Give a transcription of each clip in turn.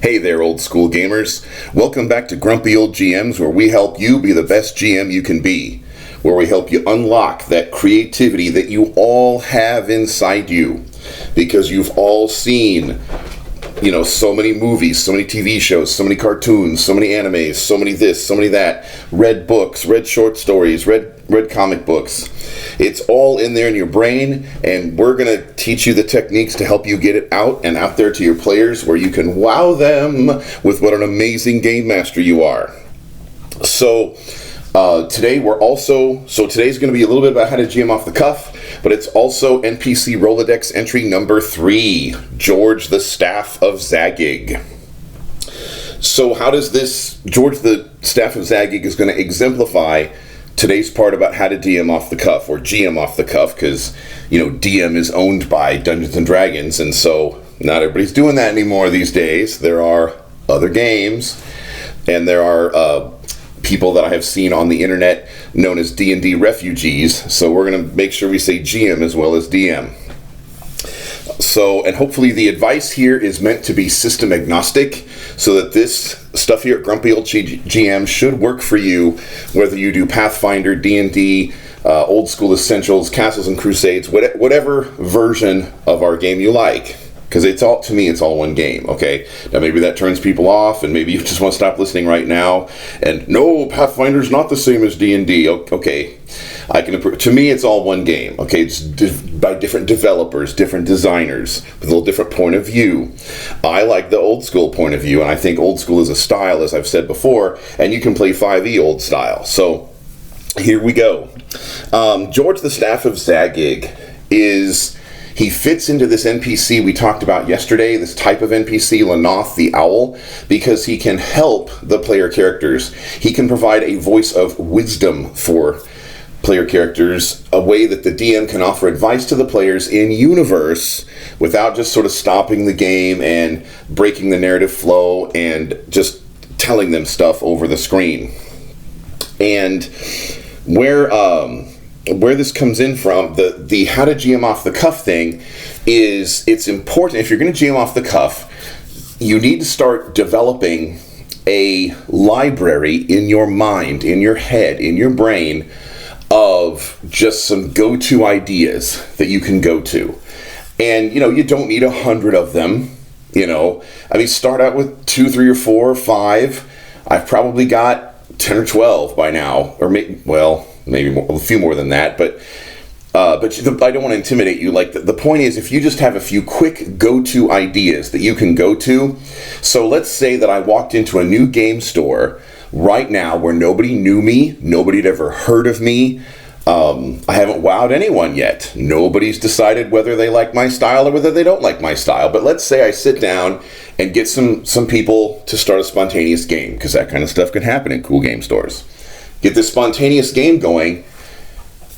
Hey there, old school gamers. Welcome back to Grumpy Old GMs, where we help you be the best GM you can be. Where we help you unlock that creativity that you all have inside you. Because you've all seen, so many movies, so many TV shows, so many cartoons, so many animes, so many this, so many that, read books, read short stories, read comic books. It's all in there in your brain, and we're going to teach you the techniques to help you get it out and out there to your players where you can wow them with what an amazing game master you are. So today's going to be a little bit about how to GM off the cuff, but it's also NPC Rolodex entry number 3, George the Staff of Zagyg. So how does this George the Staff of Zagyg is going to exemplify today's part about how to DM off the cuff, or GM off the cuff, because, DM is owned by Dungeons & Dragons, and so not everybody's doing that anymore these days. There are other games, and there are people that I have seen on the internet known as D&D refugees, so we're going to make sure we say GM as well as DM. So, and hopefully the advice here is meant to be system agnostic, so that this stuff here at Grumpy Old GM should work for you, whether you do Pathfinder, D&D, Old School Essentials, Castles and Crusades, whatever version of our game you like. Because it's all one game, okay? Now maybe that turns people off, and maybe you just want to stop listening right now. And no, Pathfinder's not the same as D&D. Okay, I can approve. To me, it's all one game, okay? It's by different developers, different designers, with a little different point of view. I like the old school point of view, and I think old school is a style, as I've said before, and you can play 5e old style. So here we go. George the Staff of Zagyg he fits into this NPC we talked about yesterday, this type of NPC, Lenoth the Owl, because he can help the player characters. He can provide a voice of wisdom for player characters, a way that the DM can offer advice to the players in universe without just sort of stopping the game and breaking the narrative flow and just telling them stuff over the screen. And where this comes in from, the how to GM off the cuff thing, is it's important. If you're going to GM off the cuff, you need to start developing a library in your mind, in your head, in your brain, of just some go-to ideas that you can go to. And, you don't need 100 of them, start out with 2, 3, or 4, or 5. I've probably got 10 or 12 by now, or maybe more, a few more than that, but I don't want to intimidate you. Like, the point is, if you just have a few quick go-to ideas that you can go to. So let's say that I walked into a new game store right now where nobody knew me, nobody had ever heard of me. I haven't wowed anyone yet. Nobody's decided whether they like my style or whether they don't like my style. But let's say I sit down and get some people to start a spontaneous game, because that kind of stuff can happen in cool game stores. Get this spontaneous game going,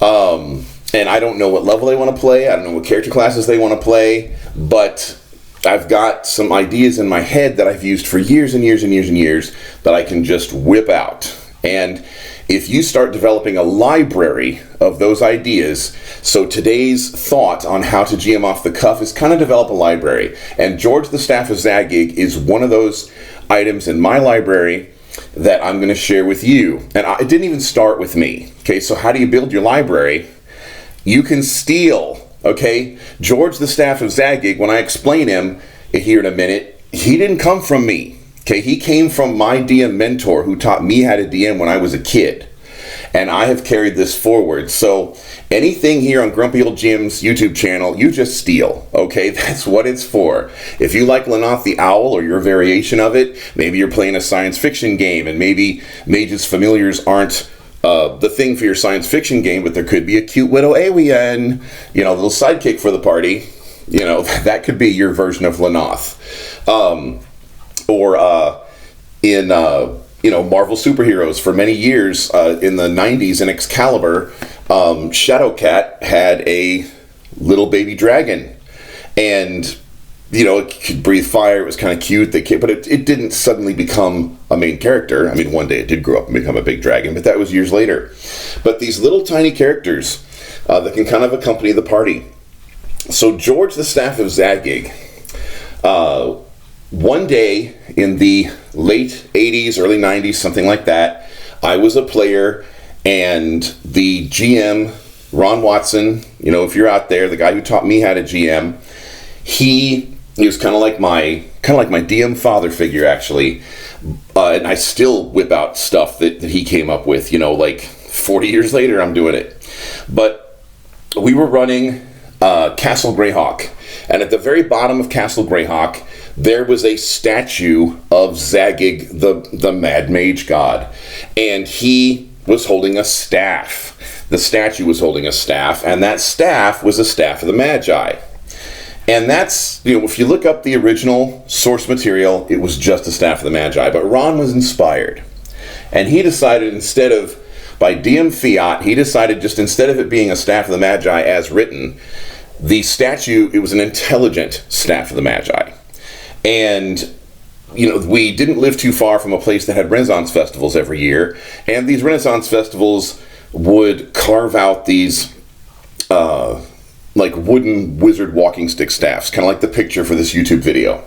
and I don't know what level they want to play. I don't know what character classes they want to play, but I've got some ideas in my head that I've used for years and years and years and years that I can just whip out. And if you start developing a library of those ideas, so today's thought on how to GM off the cuff is kind of develop a library. And George the Staff of Zagyg is one of those items in my library that I'm going to share with you. And it didn't even start with me. Okay, so how do you build your library? You can steal. Okay, George the Staff of Zagyg, when I explain him here in a minute, he didn't come from me. Okay, he came from my DM mentor who taught me how to DM when I was a kid. And I have carried this forward. So anything here on Grumpy Old Jim's YouTube channel, you just steal. Okay, that's what it's for. If you like Lenoth the Owl or your variation of it, maybe you're playing a science fiction game, and maybe Mage's Familiars aren't the thing for your science fiction game, but there could be a cute widow alien, a little sidekick for the party. That could be your version of Lenoth. In Marvel superheroes, for many years in the 90s in Excalibur, Shadowcat had a little baby dragon, and it could breathe fire. It was kind of cute, but it didn't suddenly become a main character. One day it did grow up and become a big dragon, but that was years later. But these little tiny characters that can kind of accompany the party. So George the Staff of Zagyg one day in the late 80s, early 90s, something like that, I was a player, and the GM, Ron Watson, if you're out there, the guy who taught me how to GM, he was kind of like my DM father figure, actually. And I still whip out stuff that he came up with, like 40 years later, I'm doing it. But we were running Castle Greyhawk, and at the very bottom of Castle Greyhawk, there was a statue of Zagyg, the Mad Mage God, and he was holding a staff. The statue was holding a staff, and that staff was a staff of the Magi. And that's, if you look up the original source material, it was just a staff of the Magi. But Ron was inspired, and he decided by DM fiat, he decided just instead of it being a staff of the Magi as written, the statue, it was an intelligent staff of the Magi. And, we didn't live too far from a place that had Renaissance festivals every year. And these Renaissance festivals would carve out these, wooden wizard walking stick staffs, kind of like the picture for this YouTube video.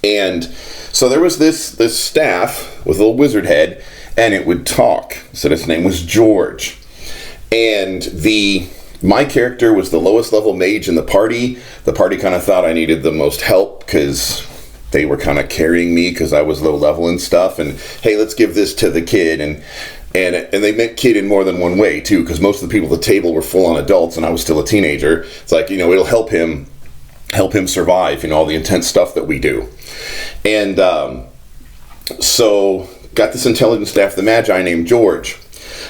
And so there was this staff with a little wizard head, and it would talk. So its name was George. And my character was the lowest level mage in the party. The party kind of thought I needed the most help because they were kind of carrying me because I was low level and stuff. And hey, let's give this to the kid. And they meant kid in more than one way too, because most of the people at the table were full on adults and I was still a teenager. It's like, it'll help him survive, all the intense stuff that we do. And so got this intelligent staff of the Magi named George.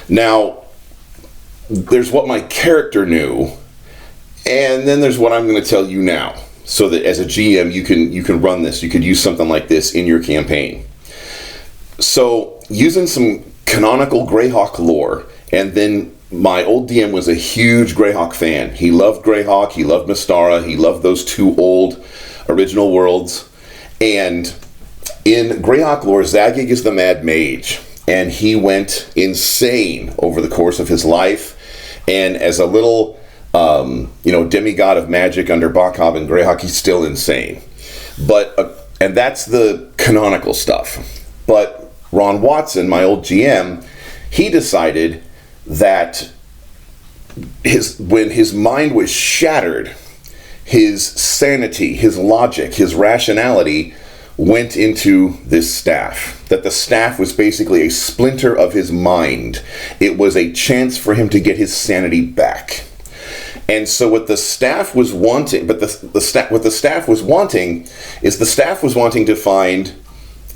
Now, there's what my character knew, and then there's what I'm going to tell you now, so that as a GM you can run this. You could use something like this in your campaign. So using some canonical Greyhawk lore, and then my old DM was a huge Greyhawk fan. He loved Greyhawk, he loved Mystara, he loved those two old original worlds. And in Greyhawk lore, Zagyg is the Mad Mage, and he went insane over the course of his life. And as a little, demigod of magic under Bokhab and Greyhawk, he's still insane. But and that's the canonical stuff. But Ron Watson, my old GM, he decided that when his mind was shattered, his sanity, his logic, his rationality went into this staff. That the staff was basically a splinter of his mind. It was a chance for him to get his sanity back. And so what the staff was wanting, what the staff was wanting to find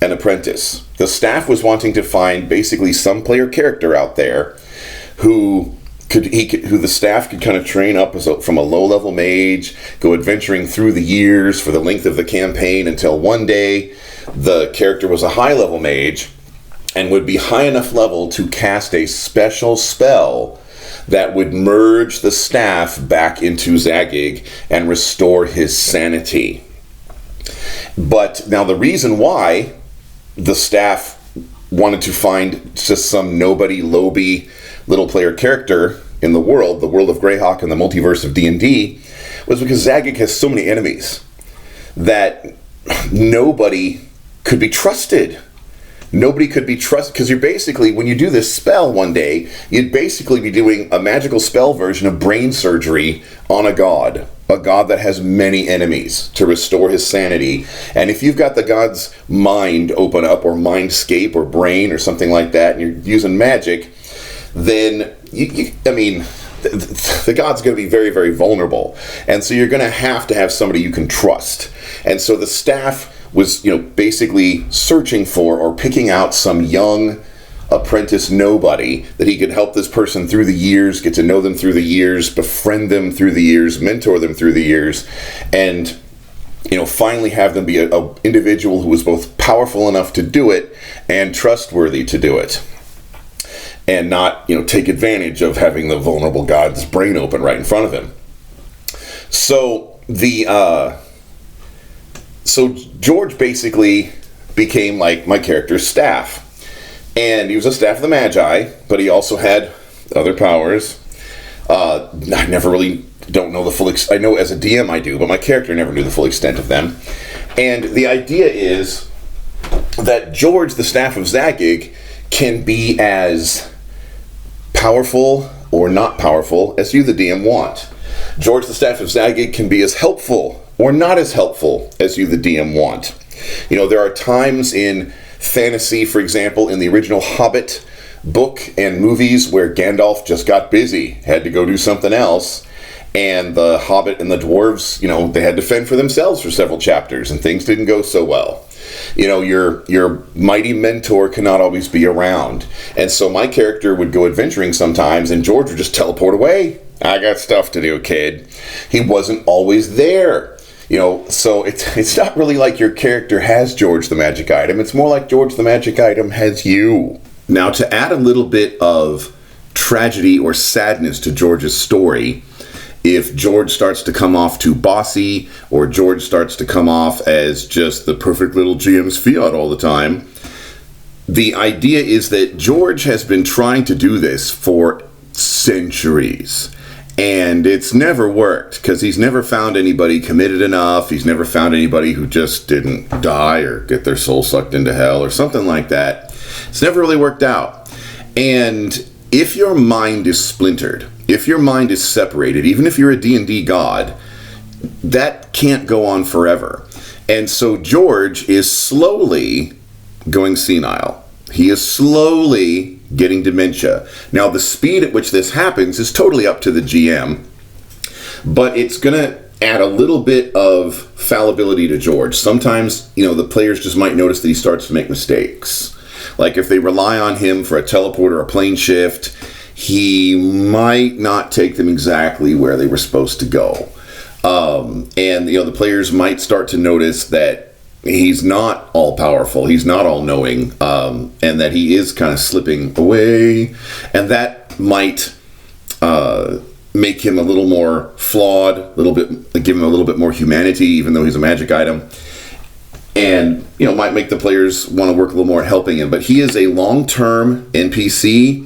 an apprentice. The staff was wanting to find basically some player character out there who the staff could kind of train up from a low-level mage, go adventuring through the years for the length of the campaign until one day the character was a high-level mage and would be high enough level to cast a special spell that would merge the staff back into Zagyg and restore his sanity. But now the reason why the staff wanted to find just some nobody, lowby little player character in the world of Greyhawk and the multiverse of D&D, was because Zagyg has so many enemies that nobody could be trusted. Nobody could be trusted, because you're basically, when you do this spell one day, you'd basically be doing a magical spell version of brain surgery on a god that has many enemies to restore his sanity. And if you've got the god's mind open up, or mindscape, or brain, or something like that, and you're using magic, then the god's going to be very, very vulnerable. And so you're going to have somebody you can trust. And so the staff was, basically searching for or picking out some young apprentice nobody that he could help this person through the years, get to know them through the years, befriend them through the years, mentor them through the years, and finally have them be a individual who was both powerful enough to do it and trustworthy to do it, and not take advantage of having the vulnerable god's brain open right in front of him. So So George basically became like my character's staff. And he was a staff of the Magi, but he also had other powers. I never really don't know the full I know as a DM I do, but my character never knew the full extent of them. And the idea is that George, the Staff of Zagyg, can be as powerful or not powerful as you, the DM, want. George, the Staff of Zagyg, can be as helpful or not as helpful as you, the DM, want. You know, there are times in fantasy, for example, in the original Hobbit book and movies where Gandalf just got busy, had to go do something else, and the Hobbit and the dwarves, you know, they had to fend for themselves for several chapters, and things didn't go so well. You know, your mighty mentor cannot always be around. And so my character would go adventuring sometimes, and George would just teleport away. I got stuff to do, kid. He wasn't always there. You know, so it's not really like your character has George the magic item. It's more like George the magic item has you. Now, to add a little bit of tragedy or sadness to George's story, if George starts to come off too bossy, or George starts to come off as just the perfect little GM's fiat all the time, the idea is that George has been trying to do this for centuries. And it's never worked, because he's never found anybody committed enough. He's never found anybody who just didn't die or get their soul sucked into hell or something like that. It's never really worked out. And if your mind is splintered, if your mind is separated, even if you're a D&D god, that can't go on forever. And so George is slowly going senile. He is slowly getting dementia. Now, the speed at which this happens is totally up to the GM, but it's going to add a little bit of fallibility to George. Sometimes, you know, the players just might notice that he starts to make mistakes. Like if they rely on him for a teleport or a plane shift, he might not take them exactly where they were supposed to go. And, you know, the players might start to notice that he's not all powerful, he's not all knowing, and that he is kind of slipping away, and that might make him a little more flawed, give him a little bit more humanity, even though he's a magic item, and, you know, might make the players want to work a little more at helping him. But he is a long-term NPC.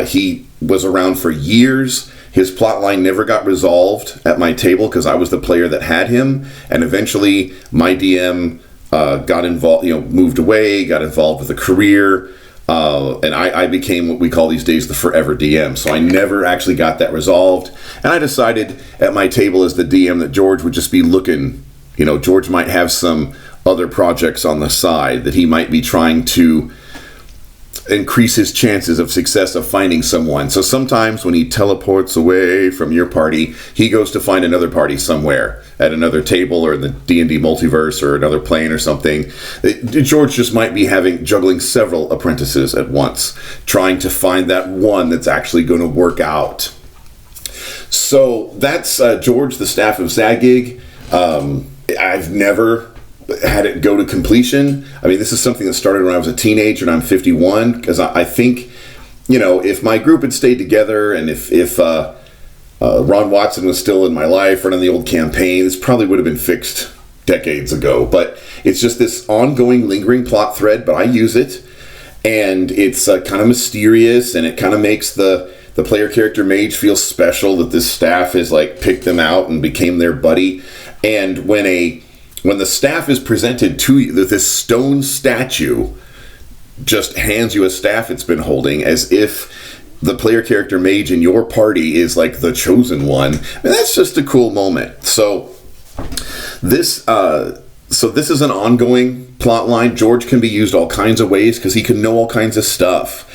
He was around for years. His plotline never got resolved at my table because I was the player that had him, and eventually my DM got involved, you know, moved away, got involved with a career, and I became what we call these days the forever DM. So I never actually got that resolved, and I decided at my table as the DM that George would just be looking, you know, George might have some other projects on the side that he might be trying to increase his chances of success of finding someone. So sometimes when he teleports away from your party, he goes to find another party somewhere at another table or in the D&D multiverse or another plane or something. George just might be juggling several apprentices at once, trying to find that one that's actually going to work out. So that's George, the Staff of Zagyg. I've never had it go to completion. I mean, this is something that started when I was a teenager and I'm 51, because I think, you know, if my group had stayed together and if Ron Watson was still in my life running the old campaign, this probably would have been fixed decades ago. But it's just this ongoing, lingering plot thread, but I use it, and it's kind of mysterious, and it kind of makes the player character mage feel special that this staff has like picked them out and became their buddy. And when the staff is presented to you, this stone statue just hands you a staff it's been holding, as if the player character mage in your party is like the chosen one. And that's just a cool moment. So this is an ongoing plot line. George can be used all kinds of ways because he can know all kinds of stuff.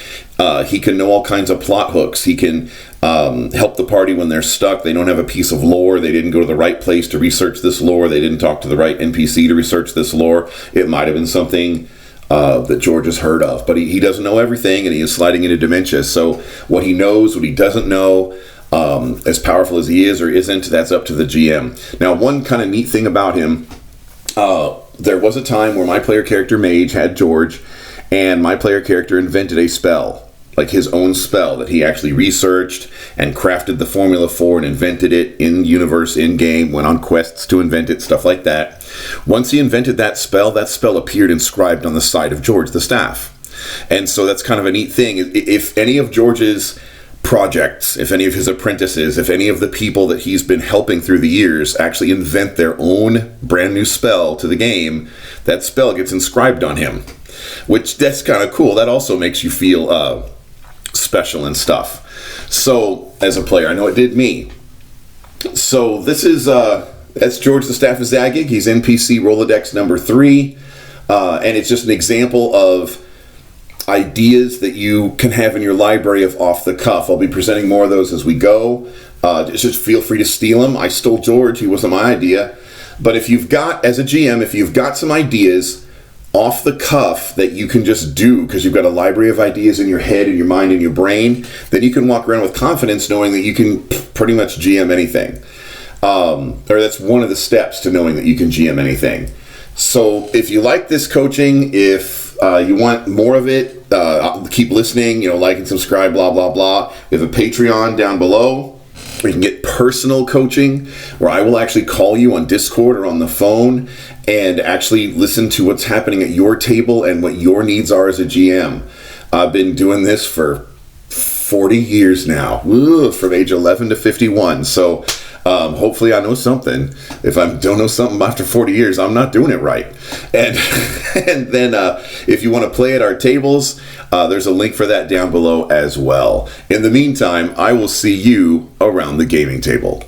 He can know all kinds of plot hooks. He can help the party when they're stuck. They don't have a piece of lore. They didn't go to the right place to research this lore. They didn't talk to the right NPC to research this lore. It might have been something that George has heard of, but he doesn't know everything, and he is sliding into dementia. So what he knows, what he doesn't know, as powerful as he is or isn't, that's up to the GM. Now, one kind of neat thing about him, there was a time where my player character mage had George, and my player character invented a spell, like his own spell that he actually researched and crafted the formula for and invented it in universe, in game, went on quests to invent it, stuff like that. Once he invented that spell appeared inscribed on the side of George the staff. And so that's kind of a neat thing. If any of George's projects, if any of his apprentices, if any of the people that he's been helping through the years actually invent their own brand new spell to the game, that spell gets inscribed on him, which that's kind of cool. That also makes you feel special and stuff. So as a player, I know it did me. So this is that's George the Staff of Zagyg. He's NPC Rolodex number 3, and it's just an example of ideas that you can have in your library of off the cuff. I'll be presenting more of those as we go. Just feel free to steal them. I stole George. He wasn't my idea. But if you've got, as a GM, if you've got some ideas off the cuff that you can just do because you've got a library of ideas in your head and your mind and your brain, then you can walk around with confidence knowing that you can pretty much GM anything. Or that's one of the steps to knowing that you can GM anything. So if you like this coaching, if you want more of it, keep listening, like and subscribe, blah, blah, blah. We have a Patreon down below where you can get personal coaching, where I will actually call you on Discord or on the phone and actually listen to what's happening at your table and what your needs are as a GM. I've been doing this for 40 years now, from age 11 to 51. So hopefully I know something. If I don't know something after 40 years, I'm not doing it right. And and then if you want to play at our tables, there's a link for that down below as well. In the meantime, I will see you around the gaming table.